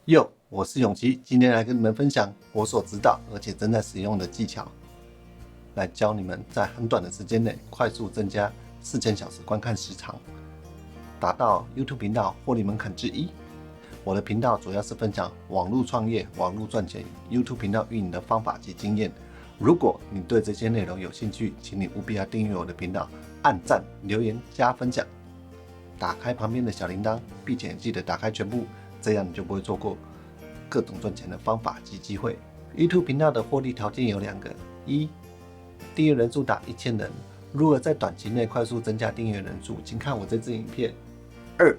哟，我是永琪，今天来跟你们分享我所指导而且正在使用的技巧，来教你们在很短的时间内快速增加4000小时观看时长，达到 YouTube 频道获利门槛之一。我的频道主要是分享网络创业、网络赚钱、YouTube 频道运营的方法及经验。如果你对这些内容有兴趣，请你务必要订阅我的频道，按赞、留言、加分享，打开旁边的小铃铛，并且记得打开全部，这样你就不会错过各种赚钱的方法及机会。YouTube 频道的获利条件有2个：一、订阅人数达1000人，如何在短期内快速增加订阅人数，请看我这支影片。2、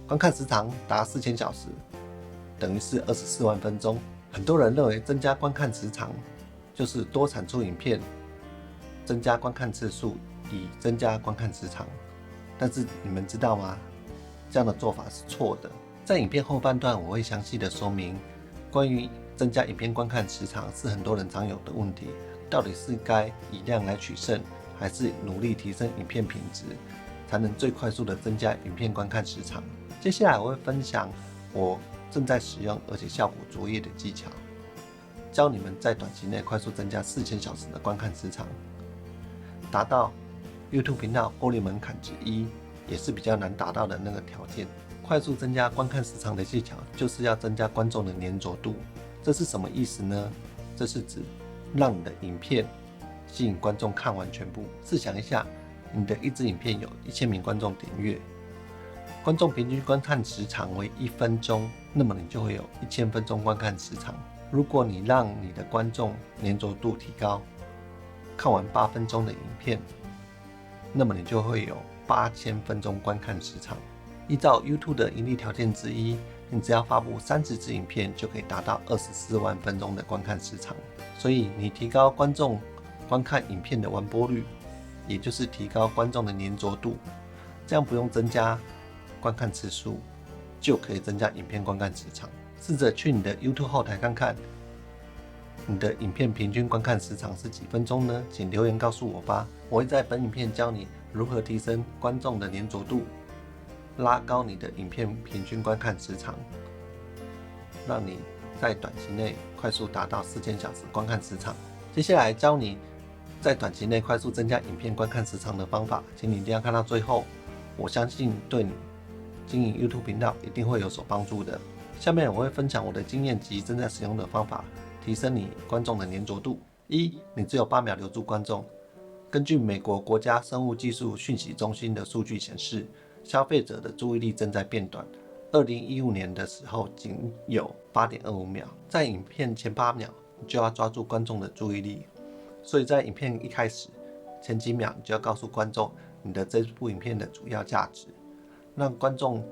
观看时长达4000小时，等于是24万分钟。很多人认为增加观看时长就是多产出影片，增加观看次数，以增加观看时长。但是你们知道吗？这样的做法是错的。在影片后半段，我会详细的说明关于增加影片观看时长是很多人常有的问题，到底是该以量来取胜，还是努力提升影片品质，才能最快速的增加影片观看时长。接下来我会分享我正在使用而且效果卓越的技巧，教你们在短期内快速增加4000小时的观看时长，达到 YouTube 频道获利门槛之一，也是比较难达到的那个条件。快速增加观看时长的技巧，就是要增加观众的粘着度。这是什么意思呢？这是指让你的影片吸引观众看完全部。试想一下，你的一支影片有1000名观众点阅，观众平均观看时长为1分钟，那么你就会有1000分钟观看时长。如果你让你的观众粘着度提高，看完8分钟的影片，那么你就会有8000分钟观看时长。依照 YouTube 的盈利条件之一，你只要发布30支影片，就可以达到24万分钟的观看时长。所以你提高观众观看影片的完播率，也就是提高观众的粘着度，这样不用增加观看次数，就可以增加影片观看时长。试着去你的 YouTube 后台看看，你的影片平均观看时长是几分钟呢？请留言告诉我吧。我会在本影片教你如何提升观众的粘着度，拉高你的影片平均观看时长，让你在短期内快速达到4000小时观看时长。接下来教你在短期内快速增加影片观看时长的方法，请你一定要看到最后，我相信对你经营 YouTube 频道一定会有所帮助的。下面我会分享我的经验及正在使用的方法，提升你观众的粘着度。一、你只有8秒留住观众。根据美国国家生物技术讯息中心的数据显示，消费者的注意力正在变短。2015年的时候仅有8.25秒，在影片前8秒你就要抓住观众的注意力，所以在影片一开始前几秒你就要告诉观众你的这部影片的主要价值，让观众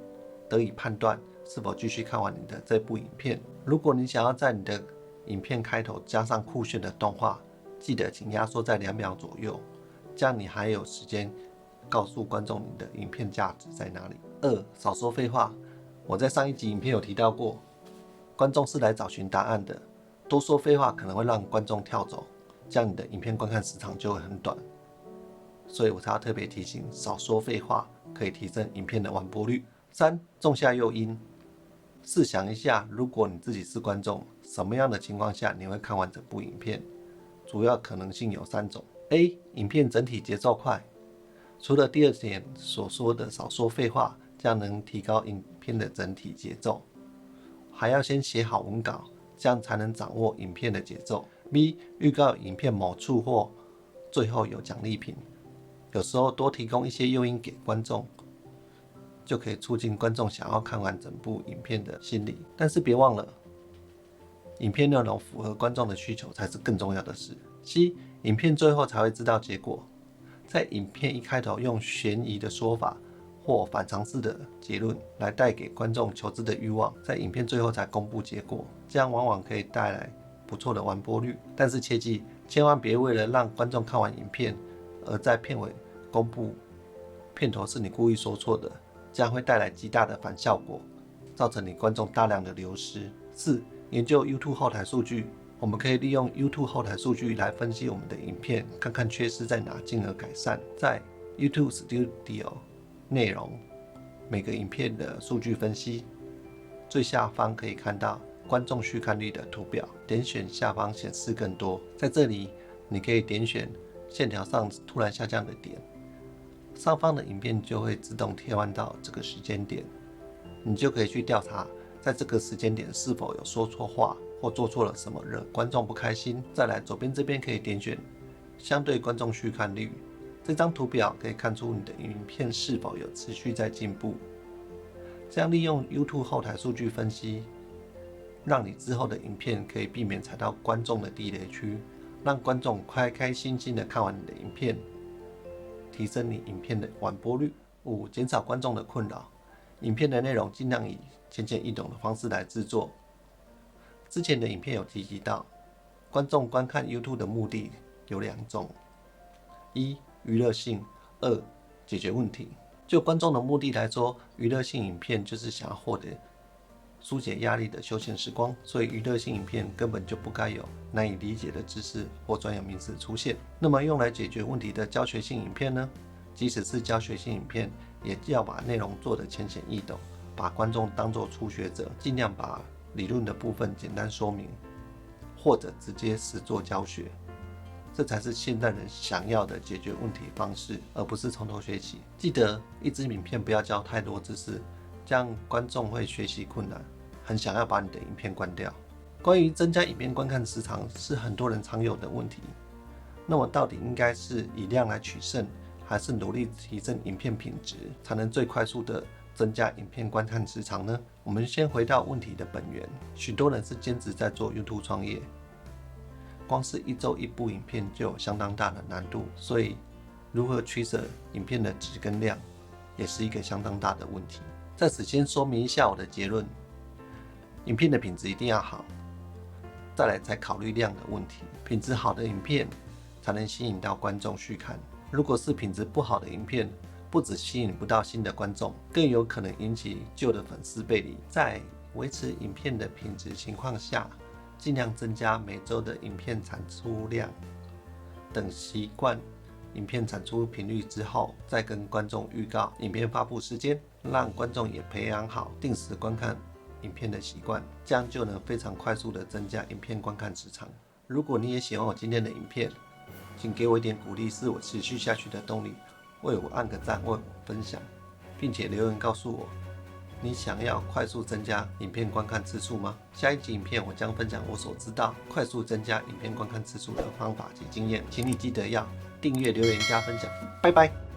得以判断是否继续看完你的这部影片。如果你想要在你的影片开头加上酷炫的动画，记得请压缩在2秒左右，这样你还有时间告诉观众你的影片价值在哪里。2、少说废话。我在上一集影片有提到过，观众是来找寻答案的，多说废话可能会让观众跳走，这样你的影片观看时长就会很短。所以我才要特别提醒，少说废话可以提升影片的完播率。3、种下诱因。试想一下，如果你自己是观众，什么样的情况下你会看完整部影片？主要可能性有3种。A、影片整体节奏快，除了第2点所说的少说废话，这样能提高影片的整体节奏，还要先写好文稿，这样才能掌握影片的节奏。B、预告影片某处或最后有奖励品，有时候多提供一些诱因给观众，就可以促进观众想要看完整部影片的心理。但是别忘了，影片内容符合观众的需求才是更重要的事。C、影片最后才会知道结果，在影片一开头用悬疑的说法或反常识的结论来带给观众求知的欲望，在影片最后才公布结果，这样往往可以带来不错的完播率。但是切记，千万别为了让观众看完影片，而在片尾公布片头是你故意说错的，这样会带来极大的反效果，造成你观众大量的流失。4、研究 YouTube 后台数据。我们可以利用 YouTube 后台数据来分析我们的影片，看看缺失在哪，进而改善。在 YouTube Studio 内容每个影片的数据分析，最下方可以看到观众续看率的图表，点选下方显示更多，在这里你可以点选线条上突然下降的点，上方的影片就会自动切换到这个时间点，你就可以去调查在这个时间点是否有说错话或做错了什么惹观众不开心。再来左边这边可以点选相对观众续看率，这张图表可以看出你的影片是否有持续在进步。这样利用 YouTube 后台数据分析，让你之后的影片可以避免踩到观众的地雷区，让观众开开心心的看完你的影片，提升你影片的完播率。5. 减少观众的困扰，影片的内容尽量以浅显易懂的方式来制作。之前的影片有提及到，观众观看 YouTube 的目的有2种：一、娱乐性；二、解决问题。就观众的目的来说，娱乐性影片就是想要获得疏解压力的休闲时光，所以娱乐性影片根本就不该有难以理解的知识或专有名词出现。那么用来解决问题的教学性影片呢？即使是教学性影片，也要把内容做得浅显易懂，把观众当作初学者，尽量把理论的部分简单说明，或者直接实作教学。这才是现代人想要的解决问题方式，而不是从头学习。记得一支影片不要教太多知识，这样观众会学习困难，很想要把你的影片关掉。关于增加影片观看时长是很多人常有的问题，那么到底应该是以量来取胜，还是努力提升影片品质，才能最快速的增加影片观看时长呢？我们先回到问题的本源，许多人是兼职在做 YouTube 创业，光是1周1部影片就有相当大的难度，所以如何取舍影片的质跟量，也是一个相当大的问题。在此先说明一下我的结论：影片的品质一定要好，再来才考虑量的问题。品质好的影片才能吸引到观众续看。如果是品质不好的影片，不只吸引不到新的观众，更有可能引起旧的粉丝背离。在维持影片的品质情况下，尽量增加每周的影片产出量，等习惯影片产出频率之后，再跟观众预告影片发布时间，让观众也培养好定时观看影片的习惯，这样就能非常快速的增加影片观看时长。如果你也喜欢我今天的影片，请给我一点鼓励，是我持续下去的动力。为我按个赞，为我分享，并且留言告诉我，你想要快速增加影片观看次数吗？下一集影片我将分享我所知道快速增加影片观看次数的方法及经验，请你记得要订阅、留言、加分享。拜拜。